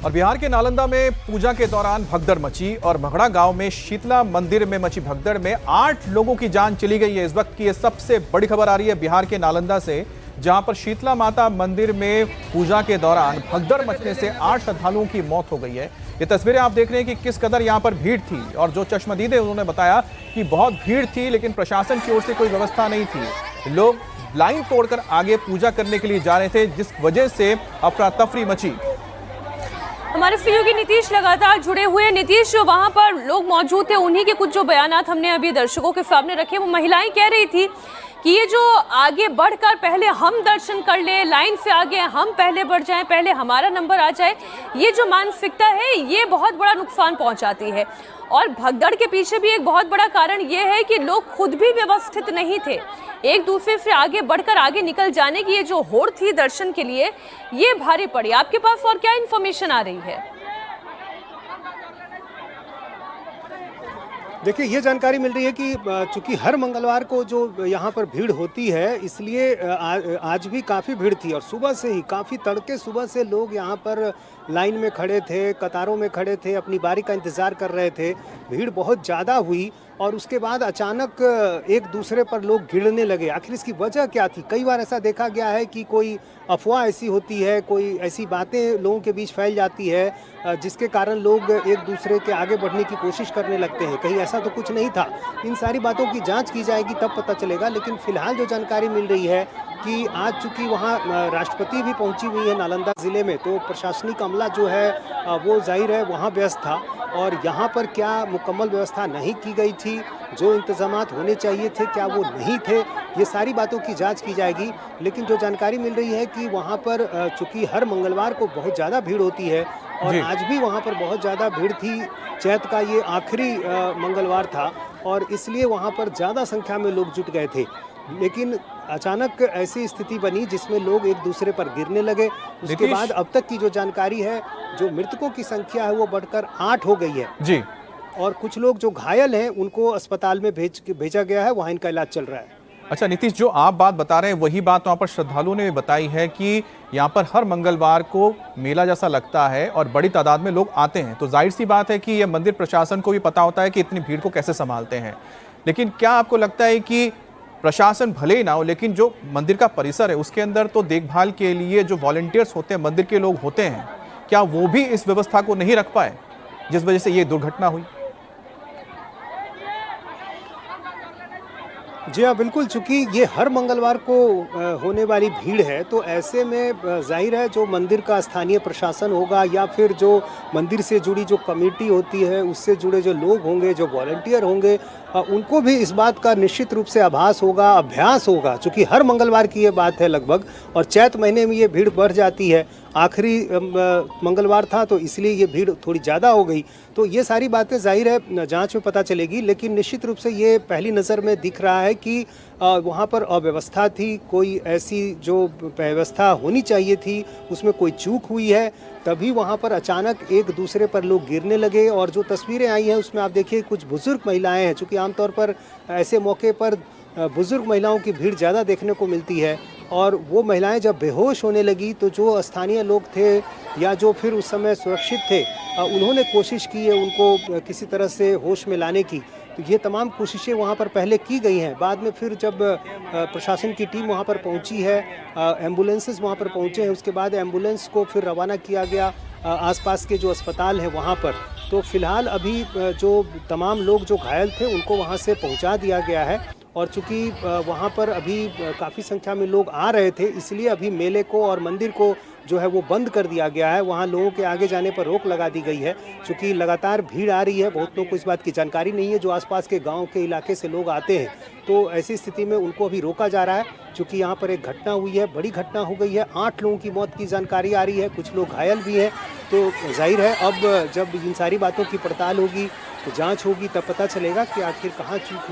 और बिहार के नालंदा में पूजा के दौरान भगदड़ मची और मगड़ा गांव में शीतला मंदिर में मची भगदड़ में 8 लोगों की जान चली गई है। इस वक्त की ये सबसे बड़ी खबर आ रही है बिहार के नालंदा से, जहां पर शीतला माता मंदिर में पूजा के दौरान भगदड़ मचने से 8 श्रद्धालुओं की मौत हो गई है। ये तस्वीरें आप देख रहे हैं कि किस कदर यहां पर भीड़ थी, और जो चश्मदीद है उन्होंने बताया कि बहुत भीड़ थी लेकिन प्रशासन की ओर से कोई व्यवस्था नहीं थी। लोग लाइन तोड़कर आगे पूजा करने के लिए जा रहे थे, जिस वजह से अफरा तफरी मची। हमारे सहयोगी नीतीश लगातार जुड़े हुए हैं। नीतीश, वहां पर लोग मौजूद थे, उन्हीं के कुछ जो बयानात हमने अभी दर्शकों के सामने रखे। वो महिलाएं कह रही थी कि ये जो आगे बढ़कर पहले हम दर्शन कर ले, लाइन से आगे हम पहले बढ़ जाएं, पहले हमारा नंबर आ जाए, ये जो मानसिकता है ये बहुत बड़ा नुकसान पहुंचाती है। और भगदड़ के पीछे भी एक बहुत बड़ा कारण ये है कि लोग खुद भी व्यवस्थित नहीं थे। एक दूसरे से आगे बढ़कर आगे निकल जाने की ये जो होड़ थी दर्शन के लिए, ये भारी पड़ी। आपके पास और क्या इन्फॉर्मेशन आ रही है? देखिए, ये जानकारी मिल रही है कि चूंकि हर मंगलवार को जो यहाँ पर भीड़ होती है, इसलिए आज भी काफ़ी भीड़ थी और सुबह से ही काफ़ी तड़के सुबह से लोग यहाँ पर लाइन में खड़े थे, कतारों में खड़े थे, अपनी बारी का इंतज़ार कर रहे थे। भीड़ बहुत ज़्यादा हुई और उसके बाद अचानक एक दूसरे पर लोग गिरने लगे। आखिर इसकी वजह क्या थी? कई बार ऐसा देखा गया है कि कोई अफवाह ऐसी होती है, कोई ऐसी बातें लोगों के बीच फैल जाती है जिसके कारण लोग एक दूसरे के आगे बढ़ने की कोशिश करने लगते हैं। कहीं ऐसा तो कुछ नहीं था। इन सारी बातों की जांच की जाएगी तब पता चलेगा। लेकिन फिलहाल जो जानकारी मिल रही है कि आज चूँकि वहाँ राष्ट्रपति भी पहुँची हुई है नालंदा ज़िले में, तो प्रशासनिक अमला जो है वो जाहिर है वहाँ व्यस्त था और यहाँ पर क्या मुकम्मल व्यवस्था नहीं की गई थी, जो इंतजामात होने चाहिए थे क्या वो नहीं थे, ये सारी बातों की जांच की जाएगी। लेकिन जो जानकारी मिल रही है कि वहाँ पर चूँकि हर मंगलवार को बहुत ज़्यादा भीड़ होती है और आज भी वहाँ पर बहुत ज़्यादा भीड़ थी। चैत का ये आखिरी मंगलवार था और इसलिए वहाँ पर ज़्यादा संख्या में लोग जुट गए थे। लेकिन अचानक ऐसी स्थिति बनी जिसमें लोग एक दूसरे पर गिरने लगे। उसके बाद अब तक की जो जानकारी है, जो मृतकों की संख्या है वो बढ़कर 8 हो गई है जी। और कुछ लोग जो घायल हैं उनको अस्पताल में भेजा गया है, वहाँ इनका इलाज चल रहा है। अच्छा नीतीश, जो आप बात बता रहे हैं वही बात वहाँ पर श्रद्धालुओं ने भी बताई है कि यहाँ पर हर मंगलवार को मेला जैसा लगता है और बड़ी तादाद में लोग आते हैं, तो जाहिर सी बात है कि यह मंदिर प्रशासन को भी पता होता है कि इतनी भीड़ को कैसे संभालते हैं। लेकिन क्या आपको लगता है कि प्रशासन भले ही ना हो, लेकिन जो मंदिर का परिसर है उसके अंदर तो देखभाल के लिए जो वॉलंटियर्स होते हैं, मंदिर के लोग होते हैं, क्या वो भी इस व्यवस्था को नहीं रख पाए जिस वजह से ये दुर्घटना हुई? जी हाँ, बिल्कुल। चूँकि ये हर मंगलवार को होने वाली भीड़ है, तो ऐसे में जाहिर है जो मंदिर का स्थानीय प्रशासन होगा या फिर जो मंदिर से जुड़ी जो कमेटी होती है, उससे जुड़े जो लोग होंगे, जो वॉलंटियर होंगे, उनको भी इस बात का निश्चित रूप से आभास होगा, अभ्यास होगा। चूँकि हर मंगलवार की ये बात है लगभग, और चैत महीने में ये भीड़ बढ़ जाती है। आखिरी मंगलवार था तो इसलिए ये भीड़ थोड़ी ज़्यादा हो गई। तो ये सारी बातें जाहिर है जांच में पता चलेगी। लेकिन निश्चित रूप से ये पहली नज़र में दिख रहा है कि वहाँ पर अव्यवस्था थी, कोई ऐसी जो व्यवस्था होनी चाहिए थी उसमें कोई चूक हुई है, तभी वहाँ पर अचानक एक दूसरे पर लोग गिरने लगे। और जो तस्वीरें आई हैं उसमें आप देखिए कुछ बुज़ुर्ग महिलाएं हैं, चूँकि आमतौर पर ऐसे मौके पर बुज़ुर्ग महिलाओं की भीड़ ज़्यादा देखने को मिलती है। और वो महिलाएं जब बेहोश होने लगी तो जो स्थानीय लोग थे या जो फिर उस समय सुरक्षित थे, उन्होंने कोशिश की है उनको किसी तरह से होश में लाने की। तो ये तमाम कोशिशें वहाँ पर पहले की गई हैं। बाद में फिर जब प्रशासन की टीम वहाँ पर पहुँची है, एम्बुलेंसेस वहाँ पर पहुँचे हैं, उसके बाद एम्बुलेंस को फिर रवाना किया गया आसपास के जो अस्पताल हैं वहाँ पर। तो फिलहाल अभी जो तमाम लोग जो घायल थे उनको वहाँ से पहुँचा दिया गया है। और चूँकि वहाँ पर अभी काफ़ी संख्या में लोग आ रहे थे, इसलिए अभी मेले को और मंदिर को जो है वो बंद कर दिया गया है। वहाँ लोगों के आगे जाने पर रोक लगा दी गई है। चूँकि लगातार भीड़ आ रही है, बहुत लोगों को इस बात की जानकारी नहीं है जो आसपास के गांव के इलाके से लोग आते हैं, तो ऐसी स्थिति में उनको अभी रोका जा रहा है। चूँकि यहाँ पर एक घटना हुई है, बड़ी घटना हो गई है, 8 लोगों की मौत की जानकारी आ रही है, कुछ लोग घायल भी हैं। तो जाहिर है अब जब इन सारी बातों की पड़ताल होगी, तो जाँच होगी, तब पता चलेगा कि आखिर कहाँ चूक हुई।